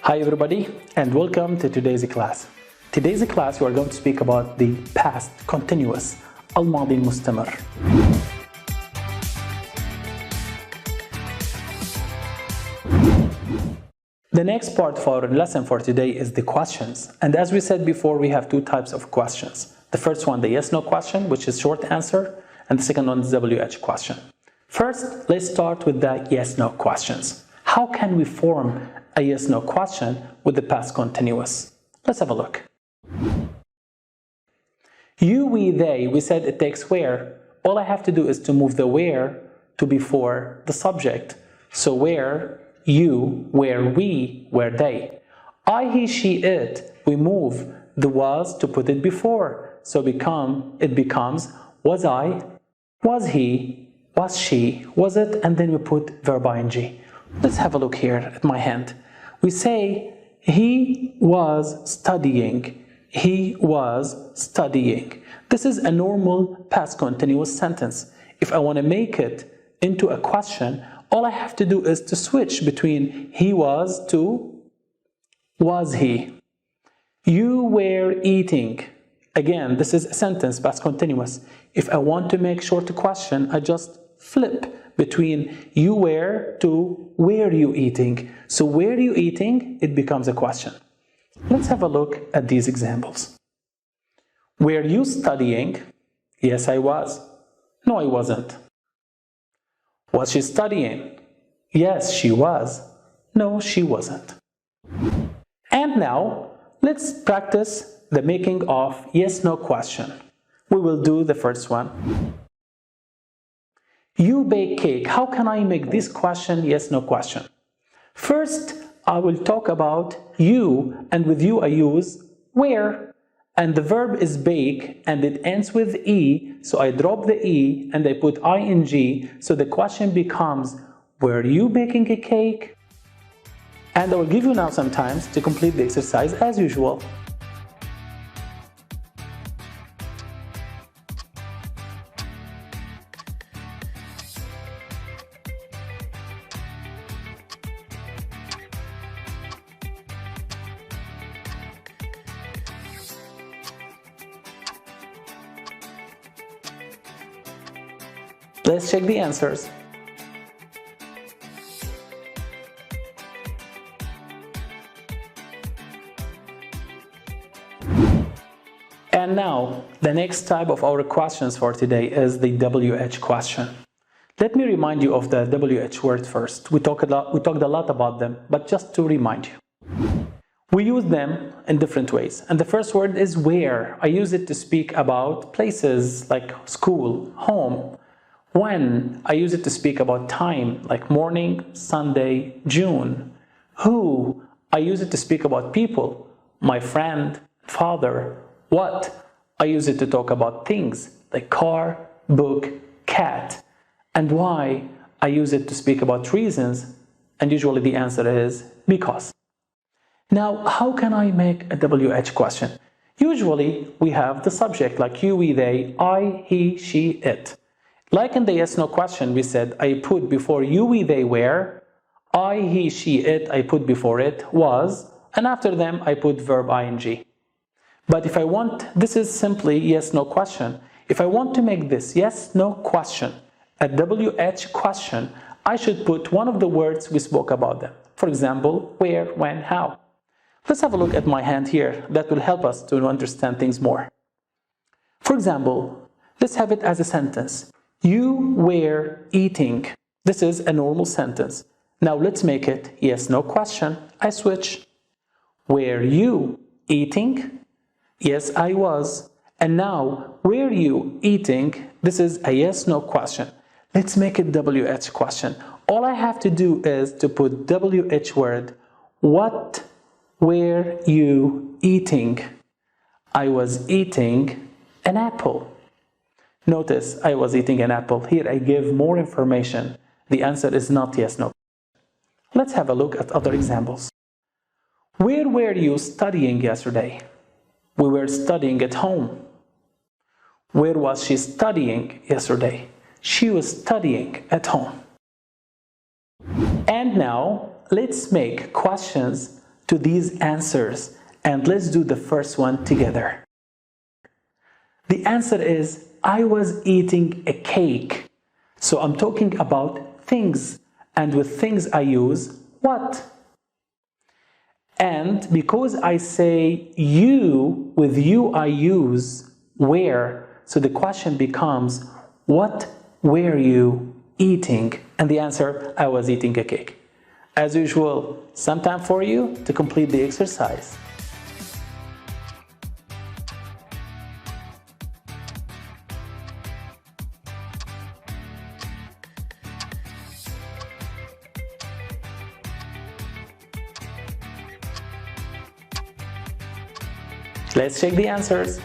Hi everybody and welcome to today's class. Today's class we are going to speak about the past continuous الماضي المستمر. The next part of our lesson for today is the questions, and as we said before, we have two types of questions. The first one, the yes-no question, which is short answer, and the second one is WH question. First, let's start with the yes-no questions. How can we form a yes-no question with the past continuous? Let's have a look. You, we, they, we said it takes where. All I have to do is to move the where to before the subject. So where, you, where we, where they. I, he, she, it, we move the was to put it before. So it becomes was I, was he, was she, was it, and then we put verb ing. Let's have a look here at my hand. We say he was studying. He was studying. This is a normal past continuous sentence. If I want to make it into a question, all I have to do is to switch between he was to was he. You were eating. Again, this is a sentence, past continuous. If I want to make short question, I just flip between you were to were you eating. So were you eating? It becomes a question. Let's have a look at these examples. Were you studying? Yes, I was. No, I wasn't. Was she studying? Yes, she was. No, she wasn't. And now, let's practice the making of yes-no question. We will do the first one. You bake cake. How can I make this question yes-no question? First, I will talk about you, and with you I use where. And the verb is bake, and it ends with E, so I drop the E and I put ing, so the question becomes, were you baking a cake? And I will give you now some time to complete the exercise as usual. Let's check the answers. And now, the next type of our questions for today is the WH question. Let me remind you of the WH word first. We talked a lot about them, but just to remind you. We use them in different ways. And the first word is where. I use it to speak about places like school, home. When, I use it to speak about time, like morning, Sunday, June. Who, I use it to speak about people, my friend, father. What, I use it to talk about things, like car, book, cat. And why, I use it to speak about reasons, and usually the answer is because. Now, how can I make a WH question? Usually, we have the subject, like you, we, they, I, he, she, it. Like in the yes-no question, we said, I put before you, we, they, were, I, he, she, it, I put before it, was, and after them, I put verb ing. But if I want, this is simply yes-no question. If I want to make this yes-no question a WH question, I should put one of the words we spoke about them. For example, where, when, how. Let's have a look at my hand here. That will help us to understand things more. For example, let's have it as a sentence. You were eating. This is a normal sentence. Now let's make it yes-no question. I switch. Were you eating? Yes, I was. And now, were you eating? This is a yes-no question. Let's make it WH question. All I have to do is to put WH word. What were you eating? I was eating an apple. Notice, I was eating an apple. Here I give more information. The answer is not yes, no. Let's have a look at other examples. Where were you studying yesterday? We were studying at home. Where was she studying yesterday? She was studying at home. And now, let's make questions to these answers, and let's do the first one together. The answer is, I was eating a cake. So I'm talking about things, and with things I use what? And because I say you, with you I use where, so the question becomes, what were you eating? And the answer, I was eating a cake. As usual, some time for you to complete the exercise. Let's check the answers.